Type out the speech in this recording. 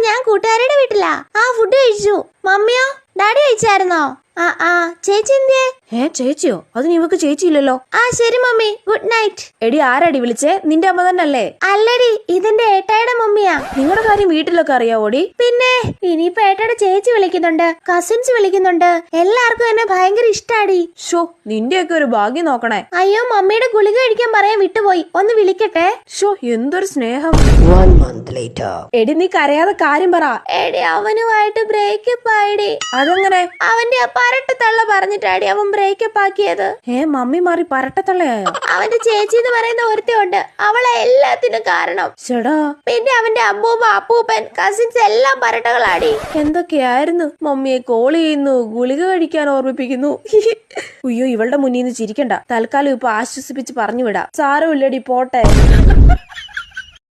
ഞാൻ കൂട്ടുകാരുടെ വീട്ടിലാ. ഫുഡ് കഴിച്ചു. മമ്മിയോ ഡാഡി കഴിച്ചായിരുന്നോ? ചേച്ചി എന്തിയെ? ചേച്ചിയോ? അതിന് ഇവക്ക് ചേച്ചിയില്ലല്ലോ. ശരി മമ്മി, ഗുഡ് നൈറ്റ്. എടി ആരടി വിളിച്ചേ? നിന്റെ അമ്മ തന്നെ അല്ലേ? അല്ലടി, ഇതിന്റെ ഏട്ടായുടെ മമ്മിയാ. നിങ്ങളുടെ കാര്യം വീട്ടിലൊക്കെ അറിയാവോടി? പിന്നെ ഇനിയിപ്പോ ഏട്ടായുടെ ചേച്ചി വിളിക്കുന്നുണ്ട്, കസിൻസ് വിളിക്കുന്നുണ്ട്. എല്ലാവർക്കും എന്നെ ഭയങ്കര ഇഷ്ടാടി. ഷോ, നിന്റെയൊക്കെ ഒരു ഭാഗ്യം നോക്കണേ. അയ്യോ, മമ്മിയുടെ ഗുളിക കഴിക്കാൻ പറയാൻ വിട്ടുപോയി. ഒന്ന് വിളിക്കട്ടെ. ഷോ, എന്തൊരു സ്നേഹം. 1 month later. എടി നീ കരയാതെ കാര്യം പറ. എടി അവനുമായിട്ട് ബ്രേക്കപ്പ് ആയിടി. അതെങ്ങനെ? അവന്റെ പരട്ടത്തള്ള പറഞ്ഞിട്ടാടി അവൻ ബ്രേക്കപ്പ് ആക്കിയത്. മമ്മി മാറി പരട്ടത്തള്ളയായോ? അവന്റെ ചേച്ചി എന്ന് പറയുന്ന ഒരുത്തിയുണ്ട്, അവളെ എല്ലാത്തിനും കാരണം. ചേടാ, പിന്നെ അവന്റെ അമ്മൂമ്മ, അപ്പൂപ്പൻ, കസിൻസ് എല്ലാം പരട്ടകളാടി. എന്തൊക്കെയായിരുന്നു? മമ്മിയെ കോൾ ചെയ്യുന്നു, ഗുളിക കഴിക്കാൻ ഓർമ്മിപ്പിക്കുന്നു. അയ്യോ, ഇവളുടെ മുന്നിൽ നിന്ന് ചിരിക്കണ്ട. തൽക്കാലം ഇപ്പൊ ആശ്വസിപ്പിച്ച് പറഞ്ഞു വിടാം. സാരമില്ലടി, പോട്ടെ.